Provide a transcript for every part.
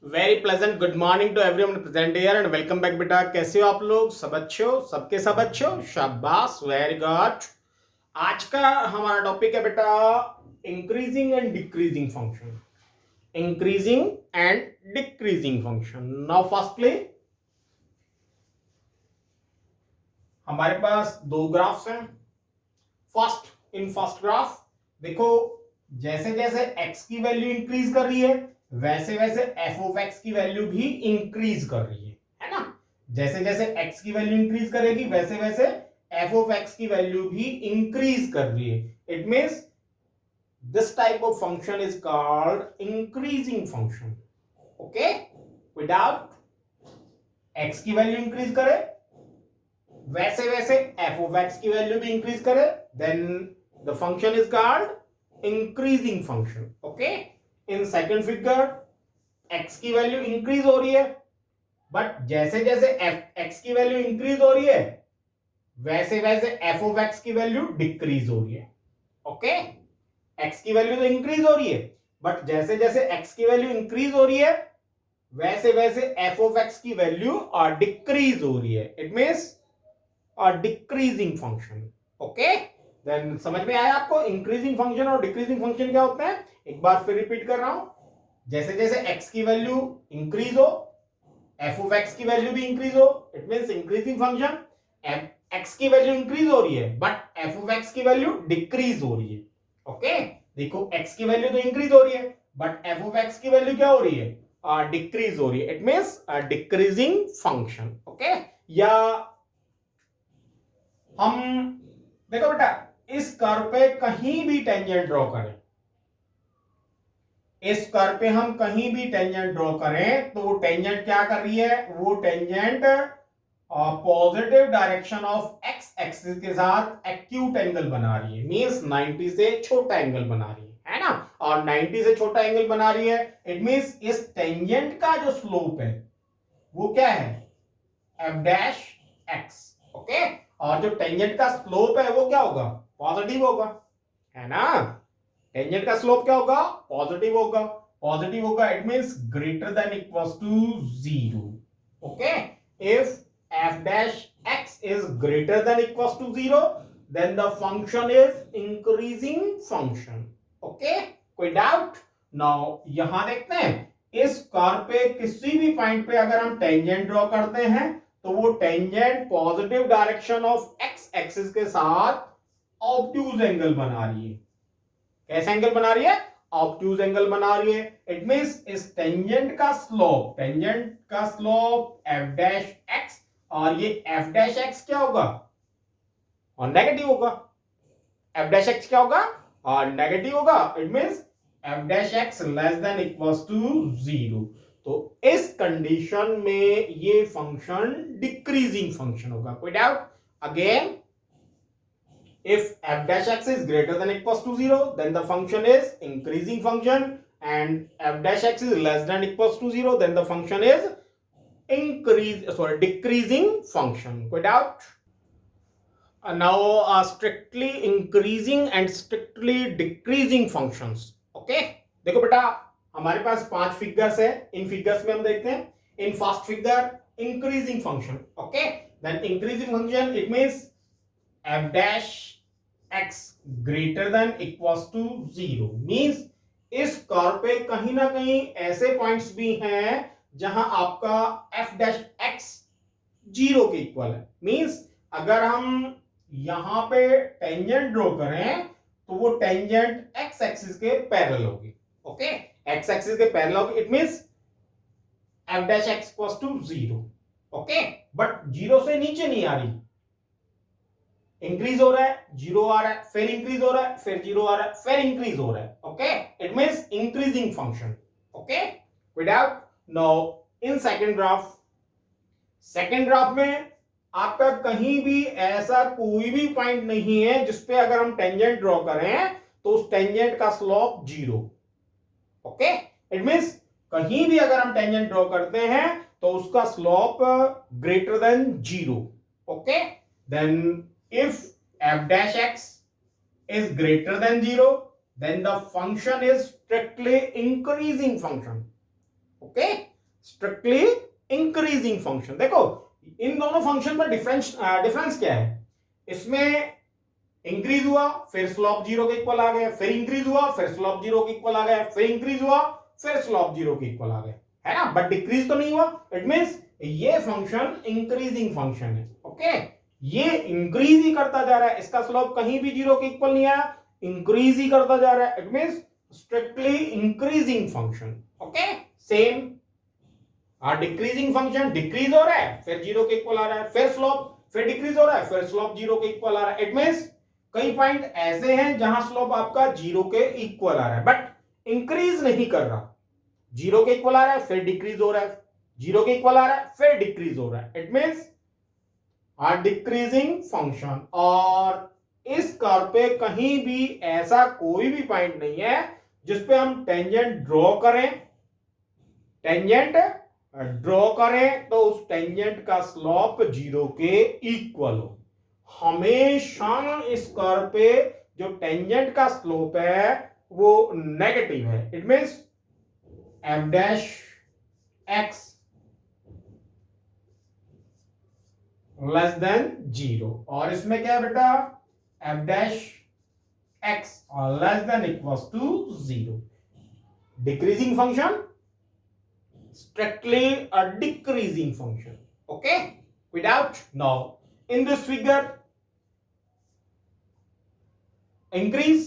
Very pleasant good morning to everyone present here and welcome back बेटा। कैसे हो आप लोग? सब अच्छे हो? सबके सब अच्छे हो? शाबाश, वेरी गुड। आज का हमारा टॉपिक है बेटा increasing and decreasing function. Increasing and decreasing function. Now firstly हमारे पास दो ग्राफ्स हैं। फर्स्ट ग्राफ देखो, जैसे जैसे x की वैल्यू इंक्रीज कर रही है वैसे वैसे f ऑफ x की वैल्यू भी इंक्रीज कर रही है ना। जैसे जैसे x की वैल्यू इंक्रीज करेगी वैसे वैसे f ऑफ x की वैल्यू भी इंक्रीज कर रही है। It means this type of function is called increasing function. Okay, without x की वैल्यू इंक्रीज करे वैसे वैसे f of x की वैल्यू भी इंक्रीज करे, then the function is called increasing function. Okay, in second figure x की value increase हो रही है, बट जैसे जैसे x की वैल्यू इंक्रीज हो रही है वैसे वैसे f of x की वैल्यू डिक्रीज हो रही है। ओके, x की वैल्यू तो इंक्रीज हो रही है, बट जैसे जैसे x की वैल्यू इंक्रीज हो रही है वैसे वैसे f of x की वैल्यू डिक्रीज हो रही है। It means decreasing function. Okay, then समझ में आया आपको इंक्रीजिंग फंक्शन और डिक्रीजिंग फंक्शन क्या होता है? एक बार फिर रिपीट कर रहा हूं। जैसे जैसे x की वैल्यू इंक्रीज हो f ऑफ x की वैल्यू भी इंक्रीज हो, it means increasing function. x की वैल्यू इंक्रीज हो रही है बट f ऑफ x की वैल्यू डिक्रीज हो रही है। ओके, देखो x की वैल्यू तो इंक्रीज हो रही है बट f ऑफ x की वैल्यू क्या हो रही है? डिक्रीज हो रही है। It means decreasing function. Okay, या हम देखो बेटा, इस कर्व पे कहीं भी टेंजेंट ड्रॉ करें, इस कर्व पे हम कहीं भी टेंजेंट ड्रॉ करें तो वो टेंजेंट क्या कर रही है? वो tangent positive direction of x axis के साथ एक्यूट एंगल बना रही है। मींस 90 से छोटा एंगल बना रही है ना। और 90 से छोटा एंगल बना रही है, इट मींस इस टेंजेंट का जो स्लोप है वो क्या है? F dash x. ओके, और जो टेंजेंट का स्लोप है वो क्या होगा? पॉजिटिव होगा, है ना। टेंजेंट का स्लोप क्या होगा? पॉजिटिव होगा। पॉजिटिव होगा, it means greater than equals to 0। Okay, if f dash x is greater than equals to 0 then the function is increasing function. Okay, कोई डाउट? नाउ यहां देखते हैं, इस कर्व पे किसी भी पॉइंट पे अगर हम टेंजेंट ड्रॉ करते हैं तो वो tangent positive direction of x axis के साथ ऑब्ट्यूज एंगल बना रही है। कैसा एंगल बना रही है? ऑब्ट्यूज एंगल बना रही है। इट मींस इस टेंजेंट का स्लोप एफ डैश एक्स, और ये एफ डैश एक्स क्या होगा? और नेगेटिव होगा। एफ डैश एक्स क्या होगा? और नेगेटिव होगा। It means F dash X less than equals to 0। तो इस कंडीशन में ये फंक्शन डिक्रीजिंग फंक्शन होगा। कोई doubt? Again, if f dash x is greater than equals to 0 then the function is increasing function, and f dash x is less than equals to 0 then the function is decreasing function. Quite out. Now strictly increasing and strictly decreasing functions. Okay, देखो बेटा, हमारे पास 5 figures है। इन figures में हम देखते हैं, in first figure increasing function. Okay, then increasing function it means f dash x greater than equals to 0। Means इस curve पे कहीं ना कहीं ऐसे पॉइंट्स भी हैं जहां आपका f डैश x 0 के इक्वल है। मींस अगर हम यहां पे टेंजेंट ड्रॉ करें तो वो टेंजेंट x एक्सिस के पैरेलल होगी। ओके, x एक्सिस के पैरेलल होगी। It means f dash x equals to 0। Okay, but 0 से नीचे नहीं आ रही। इंक्रीज हो रहा है, 0 आ रहा है, फिर इंक्रीज हो रहा है, फिर 0 आ रहा है, फिर इंक्रीज हो रहा है। Okay, it means increasing function. Okay, without. Now in second graph में आपका कहीं भी ऐसा कोई भी पॉइंट नहीं है जिसपे अगर हम टेंजेंट ड्रॉ करें तो उस टेंजेंट का स्लोप 0। ओके, इट मींस कहीं भी अगर हम टेंजेंट ड्रॉ करते हैं तो उसका slope greater than 0। Okay, then if f dash x is greater than 0 then the function is strictly increasing function. Okay, strictly increasing function. देखो इन दोनों फंक्शन में डिफरेंस क्या है, इसमें इंक्रीज हुआ फिर स्लोप 0 के इक्वल आ गया, फिर इंक्रीज हुआ फिर स्लोप 0 के इक्वल आ गया, फिर इंक्रीज हुआ फिर स्लोप 0 के इक्वल आ गया, है ना, बट डिक्रीज तो नहीं हुआ। इट मींस ये फंक्शन इंक्रीजिंग फंक्शन है। ओके, ये इंक्रीज ही करता जा रहा है, इसका स्लोप कहीं भी 0 के इक्वल नहीं आया, इंक्रीज ही करता जा रहा है। It means strictly increasing function. Okay, same decreasing function decrease हो रहा है फिर 0 के इक्वल आ रहा है, फिर स्लोप फिर डिक्रीज हो रहा है फिर स्लोप 0 के इक्वल आ रहा है। इट मींस कई पॉइंट ऐसे हैं जहां स्लोप आपका 0 के इक्वल आ रहा है बट इंक्रीज नहीं कर रहा, 0 के इक्वल आ रहा है फिर डिक्रीज हो रहा है, 0 के इक्वल आ रहा है फिर डिक्रीज हो रहा है। It means decreasing function. और इस कर्व पे कहीं भी ऐसा कोई भी पॉइंट नहीं है जिसपे हम टेंजेंट ड्रॉ करें, टेंजेंट ड्रॉ करें तो उस टेंजेंट का स्लोप 0 के इक्वल हो। हमेशा इस कर्व पे जो टेंजेंट का स्लोप है वो नेगेटिव है। It means F dash X less than 0, और इसमें क्या है बेटा, एफ डैश एक्स और less than equals to 0। Decreasing function, strictly a decreasing function. Okay, without now in this figure increase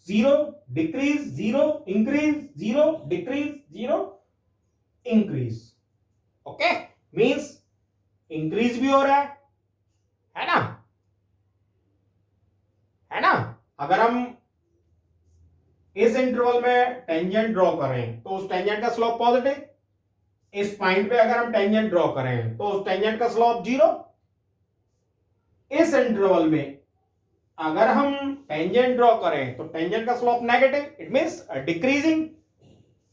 0 decrease 0 increase 0 decrease 0 increase. Okay, means increase भी हो रहा है ना, है ना। अगर हम इस इंटरवल में टेंजेंट ड्रॉ करें तो उस टेंजेंट का स्लोप पॉजिटिव, इस पॉइंट पे अगर हम टेंजेंट ड्रॉ करें तो उस टेंजेंट का स्लोप 0। इस इंटरवल में अगर हम टेंजेंट ड्रॉ करें तो टेंजेंट का slope negative, it means decreasing.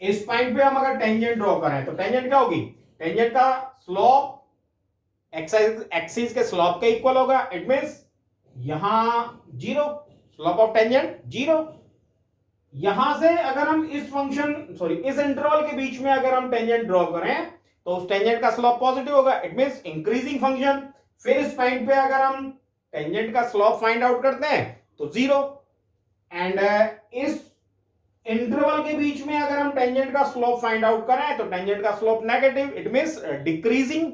इस पॉइंट पे हम अगर टेंजेंट ड्रॉ करें तो टेंजेंट क्या होगी, टेंजेंट का स्लोप एक्सिस के स्लोप के इक्वल होगा। इट मींस यहां 0, स्लोप ऑफ टेंजेंट 0। यहां से अगर हम इस इंटरवल के बीच में अगर हम टेंजेंट ड्रॉ करें तो उस टेंजेंट का स्लोप पॉजिटिव होगा। It means increasing function. फिर इस पॉइंट पे अगर हम टेंजेंट का स्लोप फाइंड आउट करते हैं तो 0, एंड इस इंटरवल के बीच में अगर हम टेंजेंट का स्लोप फाइंड आउट करें तो टेंजेंट का slope negative, it means decreasing.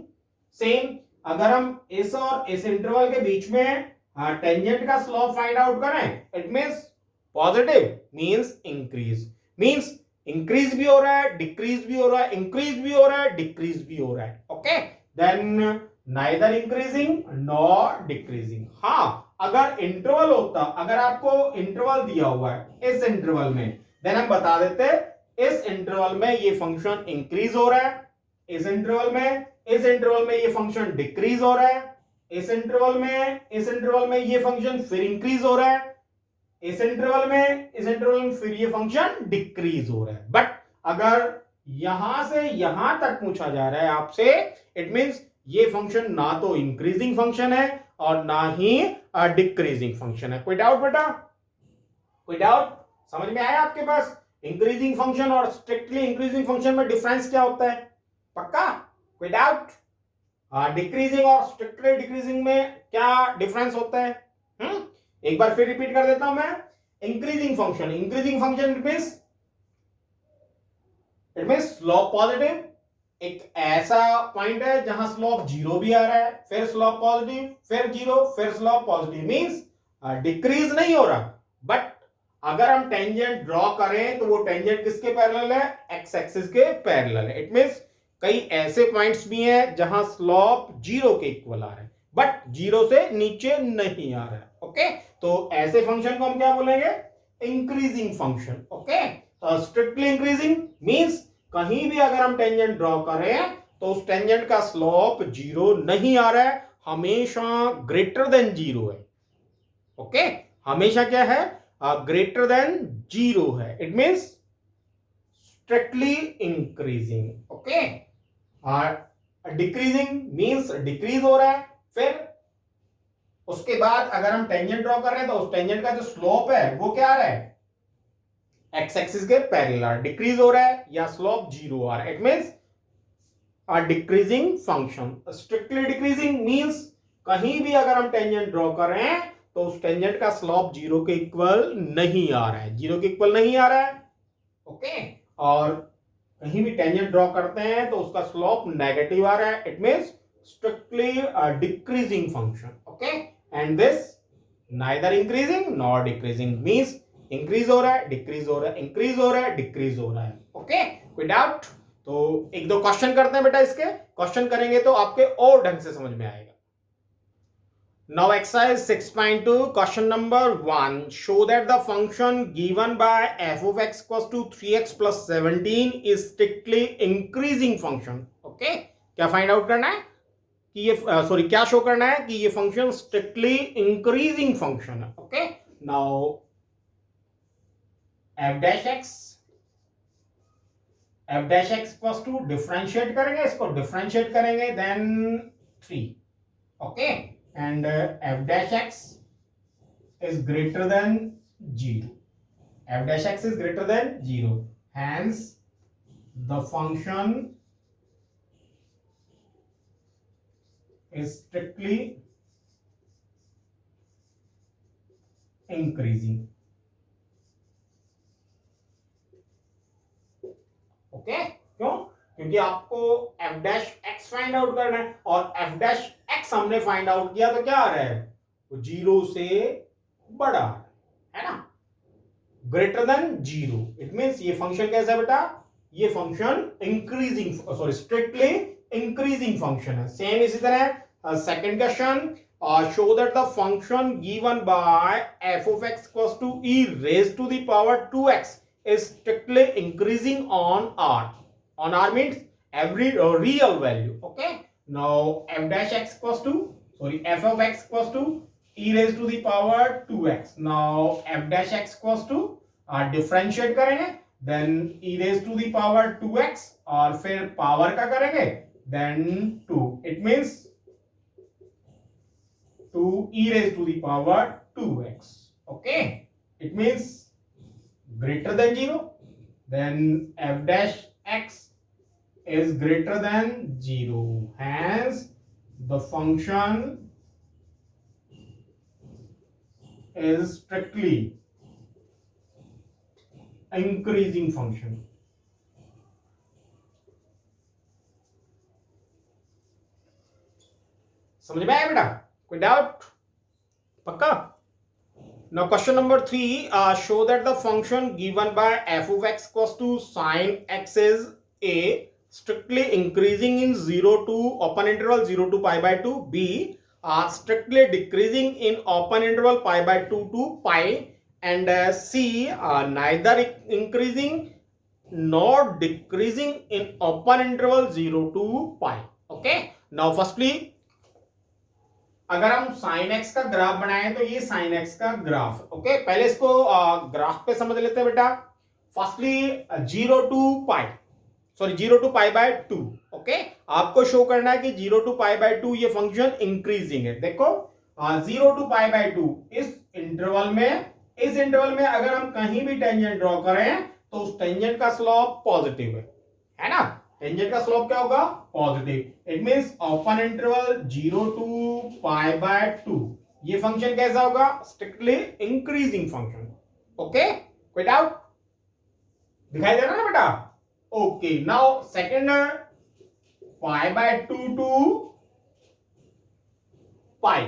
Same अगर हम इस और इस इंटरवल के बीच में टेंजेंट का स्लोप फाइंड आउट करें, it means positive, means increase. Means increase भी हो रहा है, डिक्रीज भी हो रहा है, इंक्रीज भी हो रहा है, डिक्रीज भी हो रहा है। Okay, then neither increasing nor decreasing. हाँ, अगर इंटरवल होता, अगर आपको इंटरवल दिया हुआ है इस इंटरवल में, देन हम बता देते इस इंटरवल में ये फंक्शन इंक्रीज हो रहा है, इस इंटरवल में ये फंक्शन डिक्रीज हो रहा है, इस इंटरवल में ये फंक्शन फिर इंक्रीज हो रहा है, इस इंटरवल में फिर ये फंक्शन डिक्रीज हो रहा है। बट अगर यहां से यहां तक पूछा जा रहा है आपसे, इट मींस ये फंक्शन ना तो इंक्रीजिंग फंक्शन है और ना ही डिक्रीजिंग फंक्शन है। कोई डाउट बेटा, कोई डाउट समझ में आया आपके पास? इंक्रीजिंग फंक्शन और स्ट्रिक्टली इंक्रीजिंग फंक्शन में डिफरेंस क्या होता है? पक्का? कोई डाउट? डिक्रीजिंग और स्ट्रिक्टली डिक्रीजिंग में क्या डिफरेंस होता है? एक बार फिर रिपीट कर देता हूं मैं। Increasing function it means slope positive. एक ऐसा पॉइंट है जहां स्लोप 0 भी आ रहा है, फिर स्लोप पॉजिटिव, फिर 0, फिर स्लोप पॉजिटिव, मींस डिक्रीज नहीं हो रहा। बट अगर हम टेंजेंट ड्रॉ करें तो वो टेंजेंट किसके पैरेलल है? एक्स एक्सिस के पैरेलल है। इट मींस कई ऐसे पॉइंट्स भी हैं जहां स्लोप 0 के इक्वल आ रहा है बट 0 से नीचे नहीं आ रहा है। ओके, तो ऐसे फंक्शन को हम क्या बोलेंगे? Increasing function. Okay, strictly increasing means कहीं भी अगर हम टेंजेंट ड्रॉ करें तो उस टेंजेंट का स्लोप 0 नहीं आ रहा है, हमेशा ग्रेटर देन 0 है। ओके, हमेशा क्या है? ग्रेटर देन 0 है। It means strictly increasing. Okay, decreasing means decrease हो रहा है। फिर उसके बाद अगर हम टेंजेंट ड्रॉ कर रहे हैं तो उस टेंजेंट का जो स्लोप है वो क्या आ रहा है? एक्स एक्सिस के पैरेलल डिक्रीज हो रहा है या स्लोप 0 आ रहा है। It means a decreasing function. Strictly decreasing means कहीं भी अगर हम टेंजेंट ड्रॉ करें तो उस टेंजेंट का स्लोप जीरो के इक्वल नहीं आ रहा है, जीरो के इक्वल नहीं आ रहा है। ओके, और कहीं भी टेंजेंट ड्रॉ करते हैं तो उसका स्लोप नेगेटिव आ रहा है, it means strictly decreasing function. Okay, and this neither increasing nor decreasing means increase हो रहा है, डिक्रीज हो रहा है, इंक्रीज हो रहा है, डिक्रीज हो रहा है। ओके, कोई डाउट? तो एक दो क्वेश्चन करते हैं बेटा, इसके क्वेश्चन करेंगे तो आपके और ढंग से समझ में आएगा। Now exercise 6.2 question number 1, show that the function given by f of x equals to 3x plus 17 is strictly increasing function. Okay, क्या फाइंड आउट करना है कि ये सॉरी क्या शो करना है कि ये फंक्शन स्ट्रिक्टली इंक्रीजिंग फंक्शन है। Okay, now f dash x equals to differentiate करेंगे, इसको डिफरेंशिएट करेंगे then 3। Okay, and f dash x is greater than 0. F dash x is greater than 0. Hence, the function is strictly increasing. Okay? क्यों? क्योंकि आपको f dash x find out करना है और f dash x हमने find out किया तो क्या आ रहा है, वो 0 से बड़ा है ना, ग्रेटर देन 0। इट मींस ये फंक्शन कैसा है बेटा, ये function increasing sorry strictly increasing function है। सेम इसी तरह second question, show that the function given by f of x equals to e raised to the power 2x is strictly increasing on r. On r means every real value. Okay, now f dash x equals to f of x equals to e raised to the power 2x. Now f dash x equals to differentiate करेंगे then e raised to the power 2x और फिर power का करेंगे then 2। It means 2 e raised to the power 2x. Okay, it means greater than 0, then f dash x is greater than 0, hence the function is strictly increasing function. समझ में आया बेटा, कोई doubt? पक्का? Now question number 3, show that the function given by f of x equals to sin x is a strictly increasing in 0 to open interval 0 to pi by 2, b strictly decreasing in open interval pi by 2 to pi, and c neither increasing nor decreasing in open interval 0 to pi. Okay, now firstly अगर हम sin x का graph बनाएं तो ये sin x का graph. Okay, पहले इसको graph पे समझ लेते हैं बेटा। Firstly 0 to pi sorry 0 to pi by 2। Okay, आपको शो करना है कि 0 टू पाई बाय 2 ये फंक्शन इंक्रीजिंग है। देखो 0 टू पाई बाय 2 इस इंटरवल में अगर हम कहीं भी टेंजेंट ड्रॉ करें तो उस टेंजेंट का स्लोप पॉजिटिव है ना, टेंजेंट का स्लोप क्या होगा, positive. It means open interval 0 to pi by 2 ये फंक्शन कैसा होगा, स्ट्रिक्टली इंक्रीजिंग फंक्शन। ओके, कोई डाउट? दिखाई दे रहा है ना बेटा? Okay, now second pi by 2 to pi,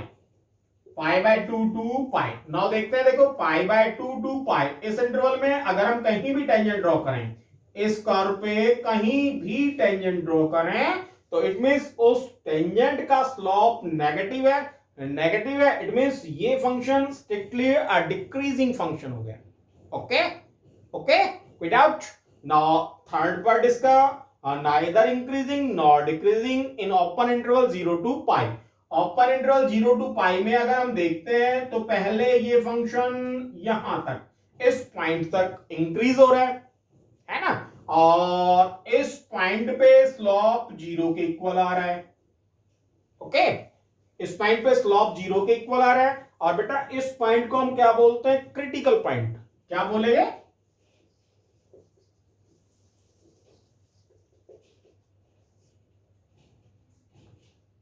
pi by 2 to pi. Now देखते हैं, देखो पाई बाय 2 टू पाई इस इंटरवल में अगर हम कहीं भी टेंजेंट ड्रॉ करें, इस कर्व पे कहीं भी टेंजेंट ड्रॉ करें तो इट मींस उस टेंजेंट का स्लोप नेगेटिव है, इट मींस ये function strictly a decreasing function हो गया। ओके ओके, कोई डाउट? नाउ थर्ड पार्ट इसका neither increasing nor decreasing in open interval 0 to pi. Open interval 0 to pi में अगर हम देखते हैं तो पहले ये फंक्शन यहां तक इस पॉइंट तक इंक्रीज हो रहा है ना, और इस पॉइंट पे स्लोप 0 के इक्वल आ रहा है। ओके, इस पॉइंट पे स्लोप 0 के इक्वल आ रहा है और बेटा इस पॉइंट को हम क्या बोलते हैं, क्रिटिकल पॉइंट। क्या बोलेंगे,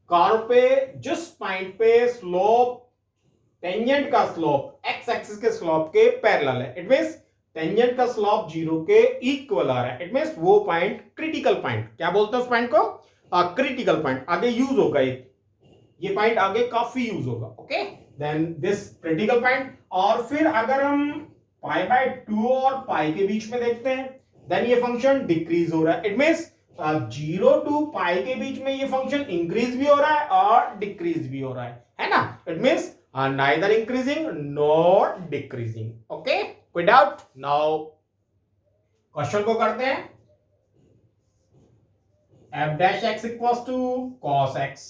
कर्व पे जिस पॉइंट पे स्लोप टेंजेंट का स्लोप एक्स एक्सिस के स्लोप के पैरेलल है, इट मींस टेंजेंट का स्लोप 0 के इक्वल आ रहा है, इट मींस वो पॉइंट क्रिटिकल पॉइंट, क्या बोलते हैं उस पॉइंट को, क्रिटिकल पॉइंट। आगे यूज होगा ये पॉइंट आगे काफी यूज होगा। Okay, then this critical point. और फिर अगर हम पाई बाय 2 और पाई के बीच में देखते हैं, देन ये फंक्शन डिक्रीज हो रहा है, इट मींस 0 टू पाई के बीच में ये फंक्शन इंक्रीज भी हो रहा है और डिक्रीज भी हो रहा है ना, it means neither increasing nor decreasing। Okay, कोई डाउट? नाउ क्वेश्चन को करते हैं। f dash x equals to cos x।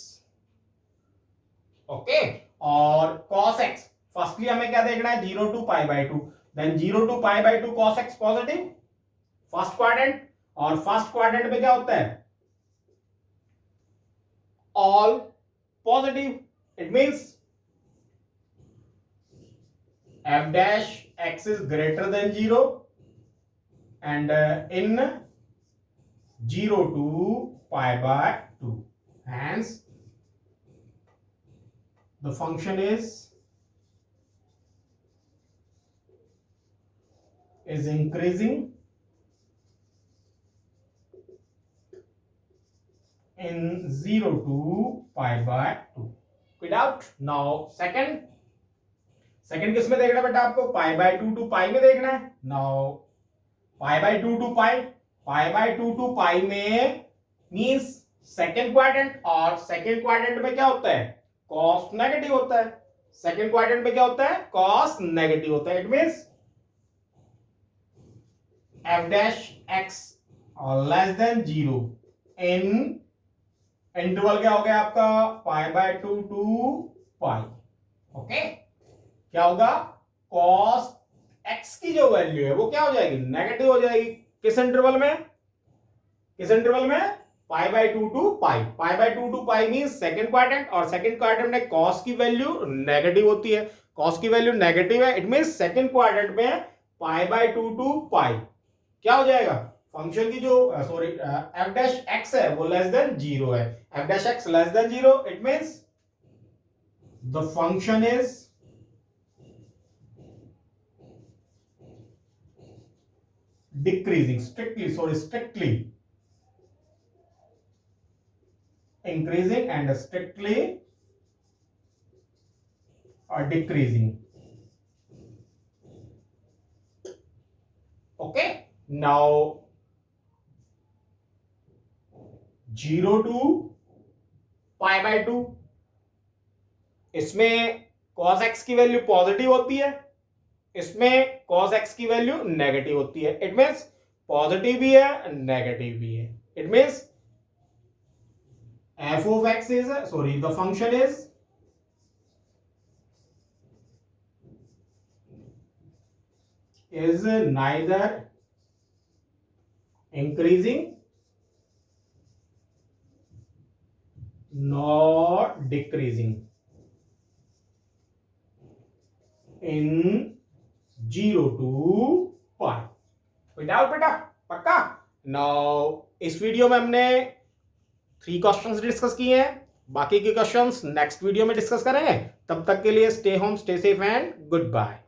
Okay, और cos x फर्स्टली हमें क्या देखना है, 0 to pi by 2, then 0 to pi by 2 cos x positive first quadrant, और फर्स्ट क्वाड्रेंट में क्या होता है, all positive, it means f dash x is greater than 0 and in 0 to pi by 2, hence the function is increasing in 0 to pi by 2। without now second किस में देखना है बेटा आपको, पाई बाय 2 टू पाई में देखना है। Now pi by 2 to pi, pi by 2 to pi में मींस सेकंड क्वाड्रेंट, और सेकंड क्वाड्रेंट में क्या होता है, कॉस नेगेटिव होता है, सेकंड क्वाड्रेंट में क्या होता है, कॉस नेगेटिव होता है, it means f dash x less than 0 in interval क्या हो गया आपका, pi by 2 to pi. Okay, क्या होगा, cos x की जो वैल्यू है वो क्या हो जाएगी, नेगेटिव हो जाएगी। किस इंटरवल में, pi by 2 to pi, pi by 2 to pi means second quadrant, और सेकंड क्वाड्रेंट में cos की वैल्यू नेगेटिव होती है, cos की वैल्यू नेगेटिव है, इट मींस सेकंड क्वाड्रेंट में पाई बाय 2 टू पाई क्या हो जाएगा, फंक्शन की जो सॉरी f डैश x है वो लेस देन 0 है, f dash x less than 0, it means the function is decreasing, strictly increasing and strictly decreasing। okay, now 0 to pi by 2, इसमें cos x की वैल्यू पॉजिटिव होती है, इसमें cos x की value negative होती है, it means positive भी है नेगेटिव भी है, it means f of x is the function is neither increasing nor decreasing in 0 to पाई। कोई डाउट बेटा, पक्का? नाउ इस वीडियो में हमने 3 क्वेश्चंस डिस्कस किए हैं, बाकी के क्वेश्चंस नेक्स्ट वीडियो में डिस्कस करेंगे। तब तक के लिए stay home, stay safe and good bye.